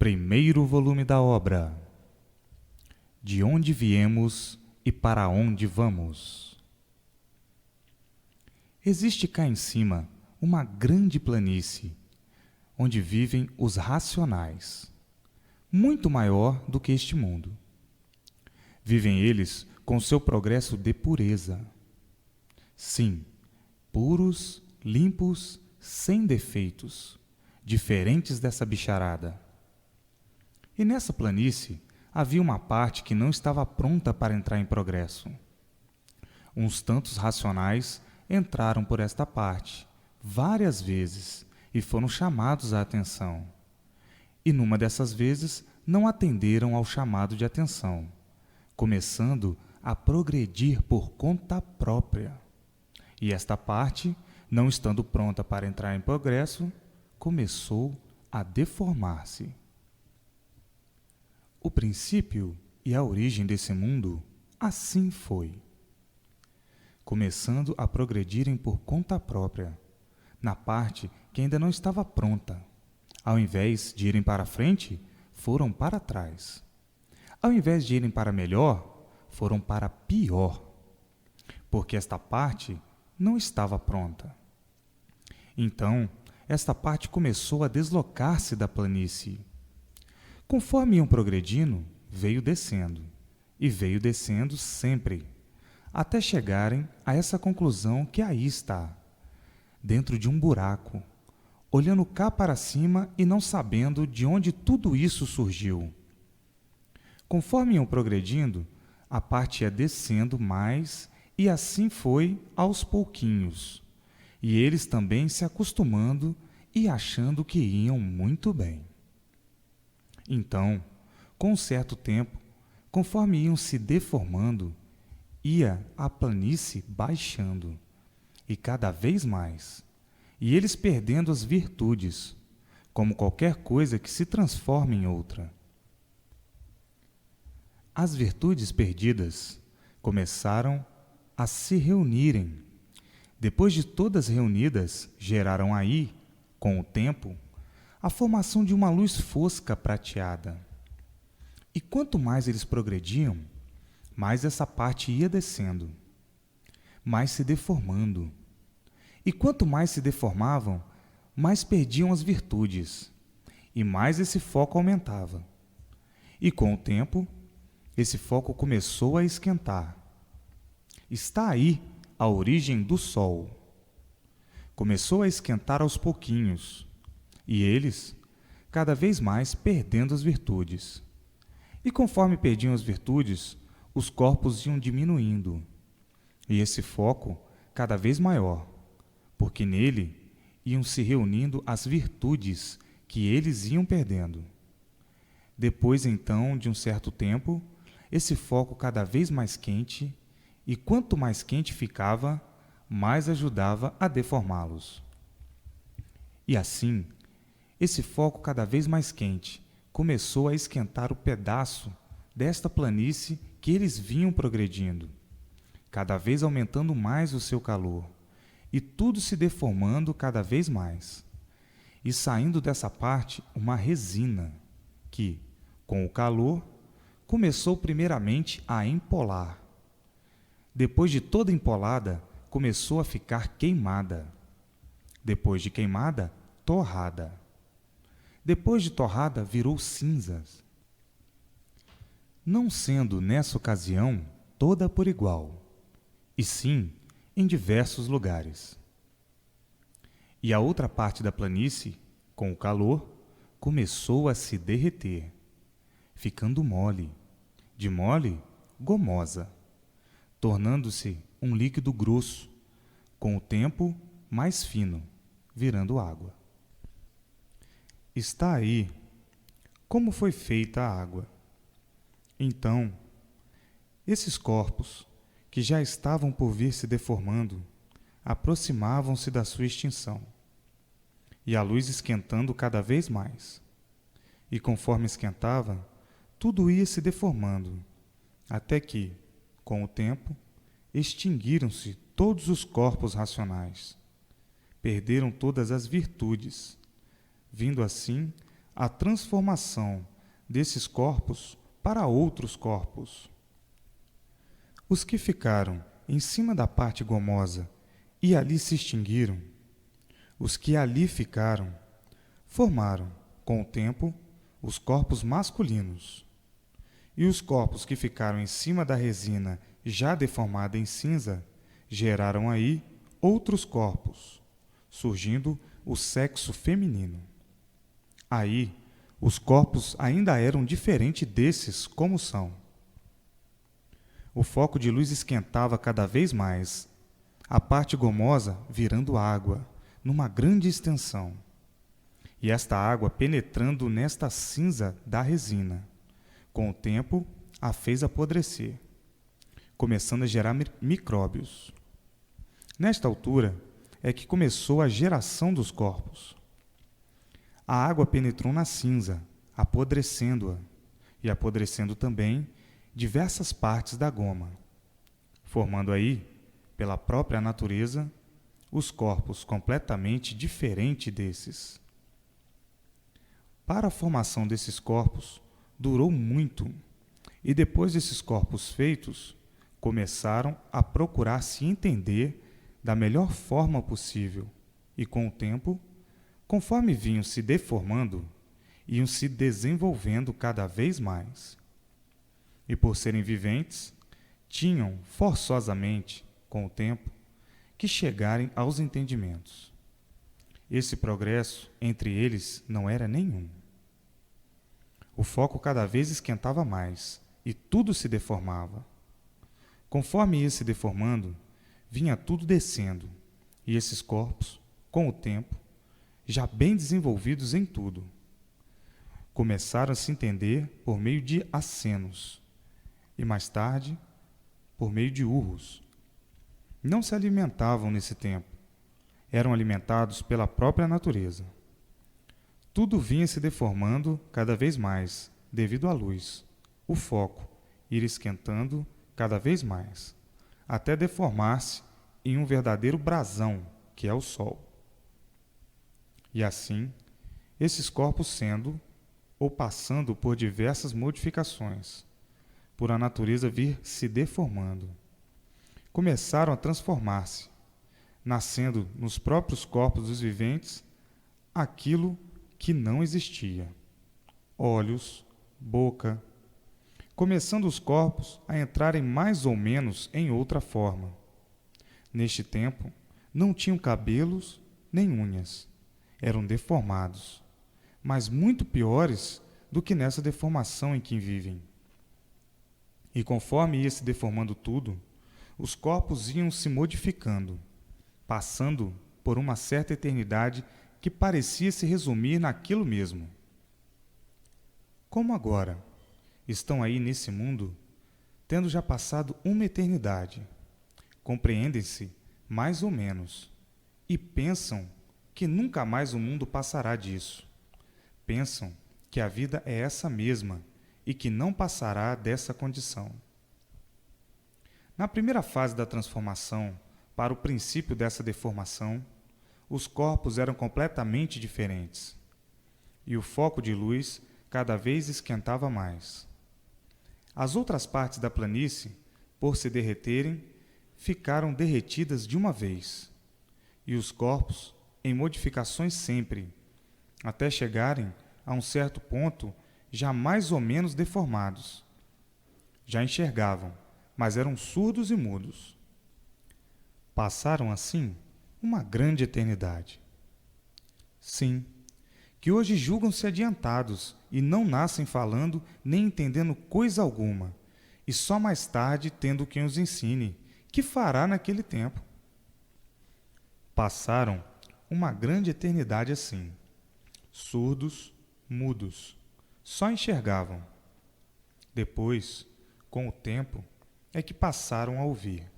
Primeiro volume da obra. De onde viemos e para onde vamos? Existe cá em cima uma grande planície, onde vivem os racionais, muito maior do que este mundo. Vivem eles com seu progresso de pureza. Sim, puros, limpos, sem defeitos, diferentes dessa bicharada. E nessa planície havia uma parte que não estava pronta para entrar em progresso. Uns tantos racionais entraram por esta parte várias vezes e foram chamados à atenção. E numa dessas vezes não atenderam ao chamado de atenção, começando a progredir por conta própria. E esta parte, não estando pronta para entrar em progresso, começou a deformar-se. O princípio e a origem desse mundo assim foi. Começando a progredirem por conta própria, na parte que ainda não estava pronta. Ao invés de irem para frente, foram para trás. Ao invés de irem para melhor, foram para pior, porque esta parte não estava pronta. Então, esta parte começou a deslocar-se da planície. Conforme iam progredindo, veio descendo, e veio descendo sempre, até chegarem a essa conclusão que aí está, dentro de um buraco, olhando cá para cima e não sabendo de onde tudo isso surgiu. Conforme iam progredindo, a parte ia descendo mais, e assim foi aos pouquinhos, e eles também se acostumando e achando que iam muito bem. Então, com um certo tempo, conforme iam se deformando, ia a planície baixando, e cada vez mais, e eles perdendo as virtudes, como qualquer coisa que se transforma em outra. As virtudes perdidas começaram a se reunirem. Depois de todas reunidas, geraram aí, com o tempo, a formação de uma luz fosca prateada. E quanto mais eles progrediam, mais essa parte ia descendo, mais se deformando. E quanto mais se deformavam, mais perdiam as virtudes, e mais esse foco aumentava. E com o tempo, esse foco começou a esquentar. Está aí a origem do Sol. Começou a esquentar aos pouquinhos, e eles, cada vez mais, perdendo as virtudes. E conforme perdiam as virtudes, os corpos iam diminuindo, e esse foco cada vez maior, porque nele iam se reunindo as virtudes que eles iam perdendo. Depois, então, de um certo tempo, esse foco cada vez mais quente, e quanto mais quente ficava, mais ajudava a deformá-los. E assim, esse foco cada vez mais quente começou a esquentar o pedaço desta planície que eles vinham progredindo, cada vez aumentando mais o seu calor, e tudo se deformando cada vez mais, e saindo dessa parte uma resina, que, com o calor, começou primeiramente a empolar. Depois de toda empolada, começou a ficar queimada. Depois de queimada, torrada. Depois de torrada, virou cinzas. Não sendo, nessa ocasião, toda por igual, e sim em diversos lugares. E a outra parte da planície, com o calor, começou a se derreter, ficando mole, de mole, gomosa, tornando-se um líquido grosso, com o tempo mais fino, virando água. Está aí como foi feita a água. Então, esses corpos, que já estavam por vir se deformando, aproximavam-se da sua extinção, e a luz esquentando cada vez mais. E conforme esquentava, tudo ia se deformando, até que, com o tempo, extinguiram-se todos os corpos racionais, perderam todas as virtudes, vindo assim a transformação desses corpos para outros corpos. Os que ficaram em cima da parte gomosa e ali se extinguiram, os que ali ficaram, formaram, com o tempo, os corpos masculinos. E os corpos que ficaram em cima da resina já deformada em cinza, geraram aí outros corpos, surgindo o sexo feminino. Aí, os corpos ainda eram diferentes desses como são. O foco de luz esquentava cada vez mais, a parte gomosa virando água, numa grande extensão. E esta água penetrando nesta cinza da resina, com o tempo a fez apodrecer, começando a gerar micróbios. Nesta altura é que começou a geração dos corpos. A água penetrou na cinza, apodrecendo-a, e apodrecendo também diversas partes da goma, formando aí, pela própria natureza, os corpos completamente diferentes desses. Para a formação desses corpos, durou muito, e depois desses corpos feitos, começaram a procurar se entender da melhor forma possível, e com o tempo, conforme vinham se deformando, iam se desenvolvendo cada vez mais. E por serem viventes, tinham forçosamente, com o tempo, que chegarem aos entendimentos. Esse progresso entre eles não era nenhum. O foco cada vez esquentava mais, e tudo se deformava. Conforme ia se deformando, vinha tudo descendo, e esses corpos, com o tempo, já bem desenvolvidos em tudo, começaram a se entender por meio de acenos, e mais tarde, por meio de urros. Não se alimentavam nesse tempo, eram alimentados pela própria natureza. Tudo vinha se deformando cada vez mais, devido à luz, o foco, ir esquentando cada vez mais, até deformar-se em um verdadeiro brasão, que é o Sol. E assim, esses corpos sendo ou passando por diversas modificações, por a natureza vir se deformando, começaram a transformar-se, nascendo nos próprios corpos dos viventes aquilo que não existia: olhos, boca, começando os corpos a entrarem mais ou menos em outra forma. Neste tempo, não tinham cabelos nem unhas, eram deformados, mas muito piores do que nessa deformação em que vivem. E conforme ia se deformando tudo, os corpos iam se modificando, passando por uma certa eternidade que parecia se resumir naquilo mesmo. Como agora estão aí nesse mundo, tendo já passado uma eternidade, compreendem-se mais ou menos e pensam que nunca mais o mundo passará disso. Pensam que a vida é essa mesma e que não passará dessa condição. Na primeira fase da transformação, para o princípio dessa deformação, os corpos eram completamente diferentes, e o foco de luz cada vez esquentava mais. As outras partes da planície, por se derreterem, ficaram derretidas de uma vez, e os corpos em modificações sempre, até chegarem a um certo ponto já mais ou menos deformados. Já enxergavam, mas eram surdos e mudos. Passaram assim uma grande eternidade. Sim, que hoje julgam-se adiantados e não nascem falando nem entendendo coisa alguma, e só mais tarde tendo quem os ensine, que fará naquele tempo. Passaram uma grande eternidade assim, surdos, mudos, só enxergavam. Depois, com o tempo, é que passaram a ouvir.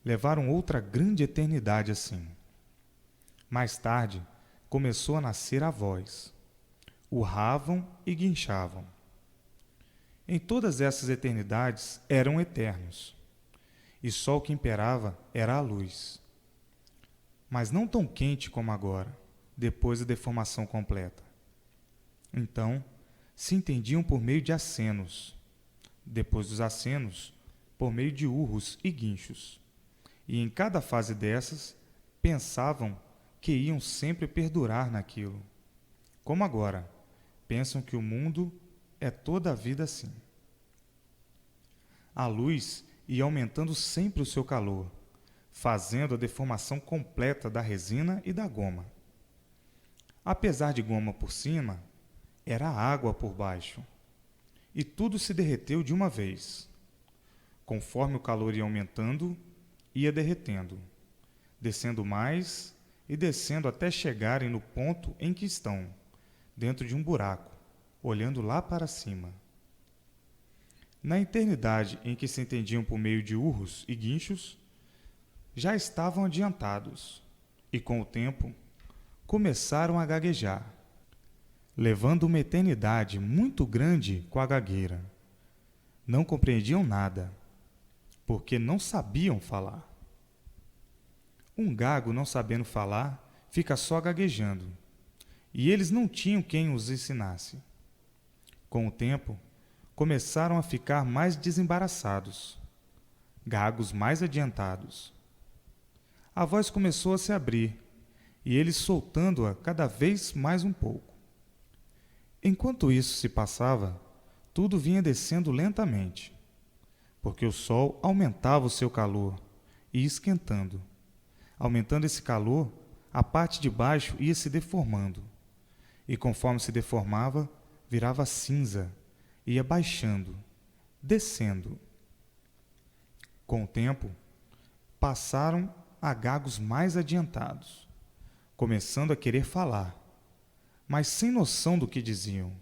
Levaram outra grande eternidade assim. Mais tarde, começou a nascer a voz. Urravam e guinchavam. Em todas essas eternidades eram eternos, e só o que imperava era a luz. Mas não tão quente como agora, depois da deformação completa. Então, se entendiam por meio de acenos, depois dos acenos, por meio de urros e guinchos. E em cada fase dessas, pensavam que iam sempre perdurar naquilo. Como agora, pensam que o mundo é toda a vida assim. A luz ia aumentando sempre o seu calor, fazendo a deformação completa da resina e da goma. Apesar de goma por cima, era água por baixo. E tudo se derreteu de uma vez. Conforme o calor ia aumentando, ia derretendo, descendo mais e descendo até chegarem no ponto em que estão, dentro de um buraco, olhando lá para cima. Na eternidade em que se entendiam por meio de urros e guinchos, já estavam adiantados, e com o tempo começaram a gaguejar, levando uma eternidade muito grande com a gagueira. Não compreendiam nada, porque não sabiam falar. Um gago não sabendo falar, fica só gaguejando, e eles não tinham quem os ensinasse. Com o tempo, começaram a ficar mais desembaraçados, gagos mais adiantados. A voz começou a se abrir, e eles soltando-a cada vez mais um pouco. Enquanto isso se passava, tudo vinha descendo lentamente, porque o sol aumentava o seu calor e esquentando. Aumentando esse calor, a parte de baixo ia se deformando, e conforme se deformava, virava cinza, ia baixando, descendo. Com o tempo, passaram a gagos mais adiantados, começando a querer falar, mas sem noção do que diziam.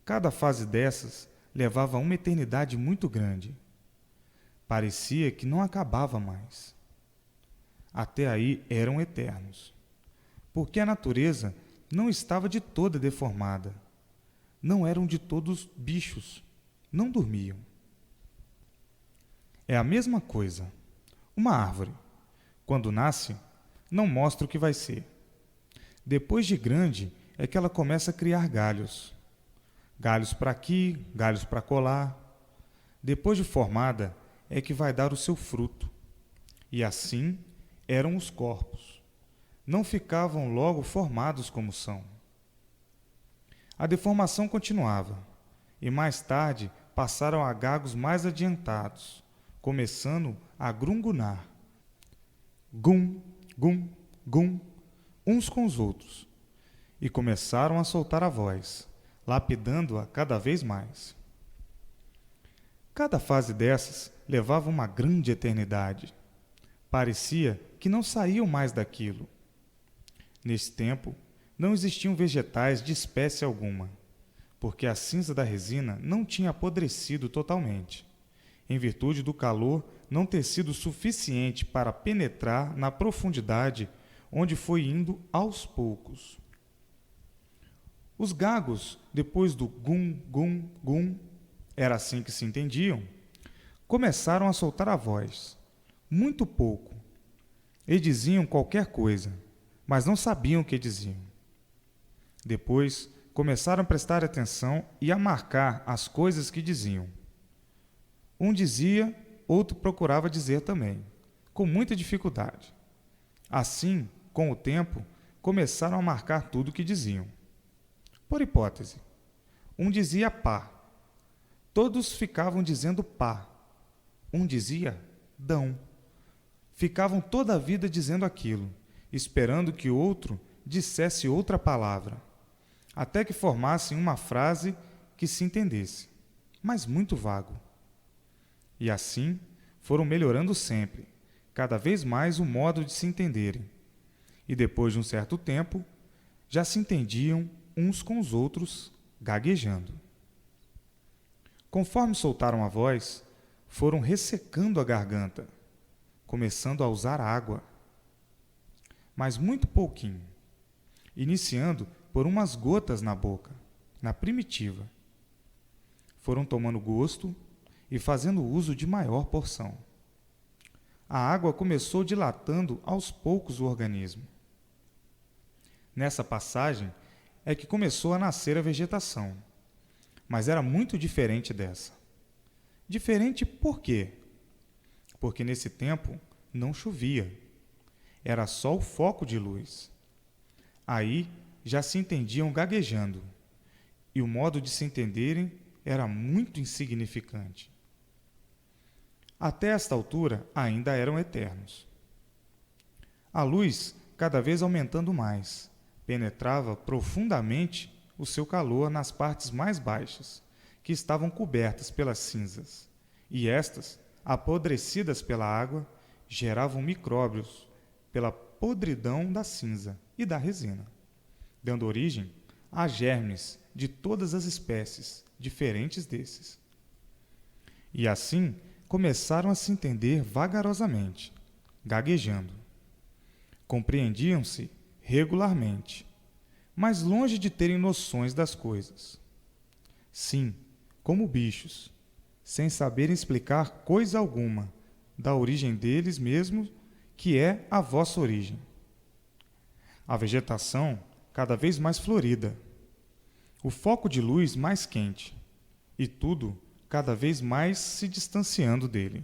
Cada fase dessas levava uma eternidade muito grande. Parecia que não acabava mais. Até aí eram eternos, porque a natureza não estava de toda deformada. Não eram de todos bichos, não dormiam. É a mesma coisa. Uma árvore, quando nasce, não mostra o que vai ser. Depois de grande é que ela começa a criar galhos. Galhos para aqui, galhos para colar. Depois de formada é que vai dar o seu fruto. E assim eram os corpos. Não ficavam logo formados como são. A deformação continuava, e mais tarde passaram a gagos mais adiantados, começando a grungunar. Gum, gum, gum, uns com os outros, e começaram a soltar a voz, lapidando-a cada vez mais. Cada fase dessas levava uma grande eternidade. Parecia que não saíam mais daquilo. Nesse tempo, não existiam vegetais de espécie alguma, porque a cinza da resina não tinha apodrecido totalmente, em virtude do calor não ter sido suficiente para penetrar na profundidade onde foi indo aos poucos. Os gagos, depois do gum, gum, gum, era assim que se entendiam, começaram a soltar a voz, muito pouco, e diziam qualquer coisa, mas não sabiam o que diziam. Depois, começaram a prestar atenção e a marcar as coisas que diziam. Um dizia, outro procurava dizer também, com muita dificuldade. Assim, com o tempo, começaram a marcar tudo o que diziam. Por hipótese, um dizia pá. Todos ficavam dizendo pá. Um dizia dão. Ficavam toda a vida dizendo aquilo, esperando que o outro dissesse outra palavra, até que formassem uma frase que se entendesse, mas muito vago. E assim foram melhorando sempre, cada vez mais o modo de se entenderem. E depois de um certo tempo, já se entendiam uns com os outros, gaguejando. Conforme soltaram a voz, foram ressecando a garganta, começando a usar água, mas muito pouquinho, iniciando por umas gotas na boca, na primitiva. Foram tomando gosto e fazendo uso de maior porção. A água começou dilatando aos poucos o organismo. Nessa passagem, é que começou a nascer a vegetação, mas era muito diferente dessa. Diferente por quê? Porque nesse tempo não chovia, era só o foco de luz. Aí já se entendiam gaguejando, e o modo de se entenderem era muito insignificante. Até esta altura ainda eram eternos. A luz, cada vez aumentando mais, penetrava profundamente o seu calor nas partes mais baixas, que estavam cobertas pelas cinzas, e estas, apodrecidas pela água, geravam micróbios pela podridão da cinza e da resina, dando origem a germes de todas as espécies, diferentes desses. E assim começaram a se entender vagarosamente, gaguejando. Compreendiam-se regularmente, mas longe de terem noções das coisas. Sim, como bichos, sem saberem explicar coisa alguma da origem deles mesmos, que é a vossa origem. A vegetação cada vez mais florida, o foco de luz mais quente, e tudo cada vez mais se distanciando dele.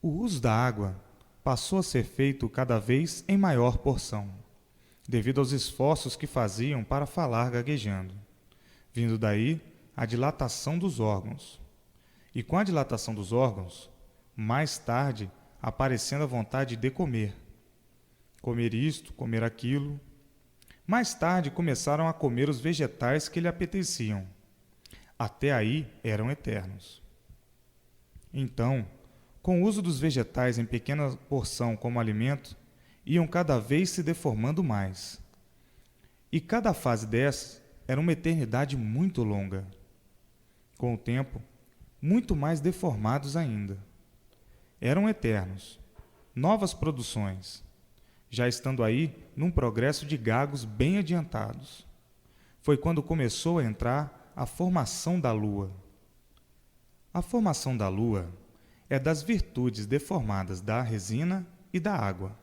O uso da água passou a ser feito cada vez em maior porção, devido aos esforços que faziam para falar gaguejando, vindo daí a dilatação dos órgãos. E com a dilatação dos órgãos, mais tarde aparecendo a vontade de comer. Comer isto, comer aquilo. Mais tarde começaram a comer os vegetais que lhe apeteciam. Até aí eram eternos. Então, com o uso dos vegetais em pequena porção como alimento, iam cada vez se deformando mais. E cada fase dessas era uma eternidade muito longa. Com o tempo, muito mais deformados ainda. Eram eternos, novas produções, já estando aí num progresso de gagos bem adiantados. Foi quando começou a entrar a formação da Lua. A formação da Lua é das virtudes deformadas da resina e da água,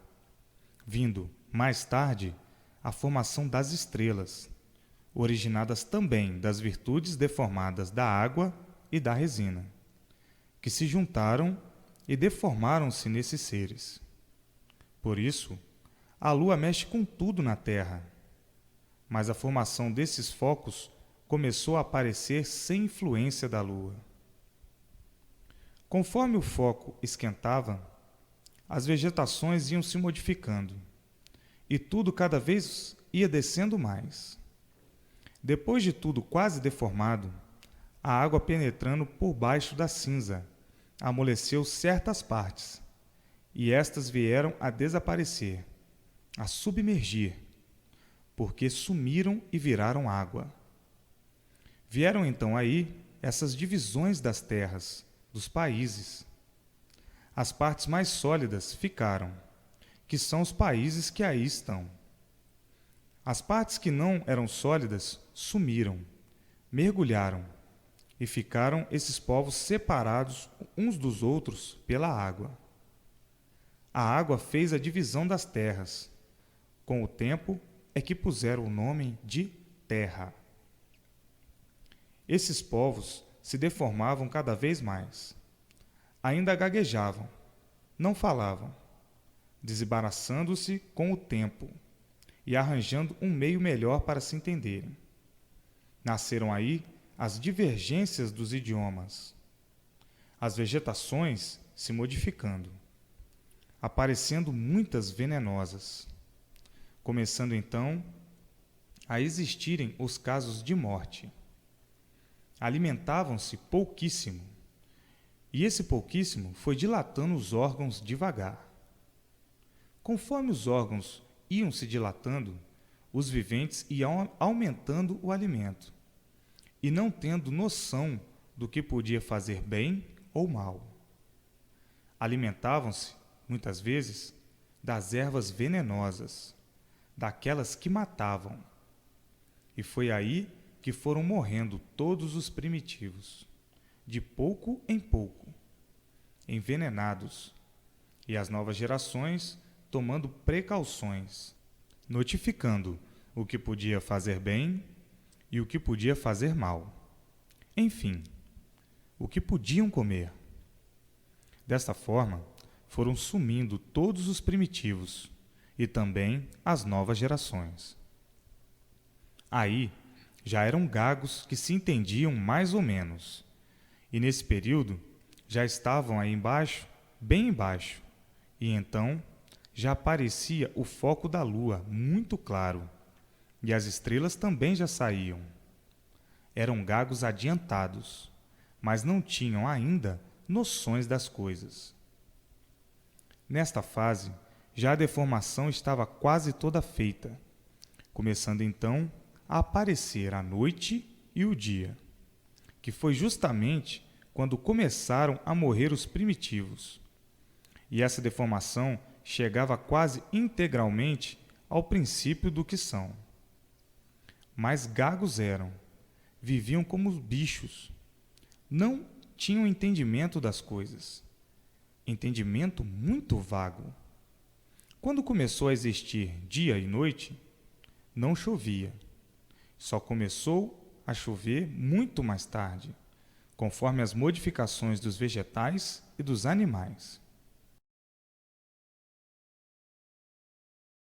vindo, mais tarde, a formação das estrelas, originadas também das virtudes deformadas da água e da resina, que se juntaram e deformaram-se nesses seres. Por isso, a Lua mexe com tudo na Terra, mas a formação desses focos começou a aparecer sem influência da Lua. Conforme o foco esquentava, as vegetações iam se modificando, e tudo cada vez ia descendo mais. Depois de tudo quase deformado, a água penetrando por baixo da cinza amoleceu certas partes, e estas vieram a desaparecer, a submergir, porque sumiram e viraram água. Vieram então aí essas divisões das terras, dos países. As partes mais sólidas ficaram, que são os países que aí estão. As partes que não eram sólidas sumiram, mergulharam, e ficaram esses povos separados uns dos outros pela água. A água fez a divisão das terras. Com o tempo é que puseram o nome de terra. Esses povos se deformavam cada vez mais. Ainda gaguejavam, não falavam, desembaraçando-se com o tempo e arranjando um meio melhor para se entenderem. Nasceram aí as divergências dos idiomas, as vegetações se modificando, aparecendo muitas venenosas, começando então a existirem os casos de morte. Alimentavam-se pouquíssimo, e esse pouquíssimo foi dilatando os órgãos devagar. Conforme os órgãos iam se dilatando, os viventes iam aumentando o alimento, e não tendo noção do que podia fazer bem ou mal. Alimentavam-se, muitas vezes, das ervas venenosas, daquelas que matavam. E foi aí que foram morrendo todos os primitivos, de pouco em pouco, envenenados, e as novas gerações tomando precauções, notificando o que podia fazer bem e o que podia fazer mal. Enfim, o que podiam comer. Desta forma, foram sumindo todos os primitivos e também as novas gerações. Aí, já eram gagos que se entendiam mais ou menos, e nesse período já estavam aí embaixo, bem embaixo, e então já aparecia o foco da lua muito claro, e as estrelas também já saíam. Eram gagos adiantados, mas não tinham ainda noções das coisas. Nesta fase, já a deformação estava quase toda feita, começando então a aparecer a noite e o dia, que foi justamente quando começaram a morrer os primitivos. E essa deformação chegava quase integralmente ao princípio do que são. Mas gagos eram, viviam como bichos, não tinham entendimento das coisas, entendimento muito vago. Quando começou a existir dia e noite, não chovia. Só começou a chover muito mais tarde, conforme as modificações dos vegetais e dos animais.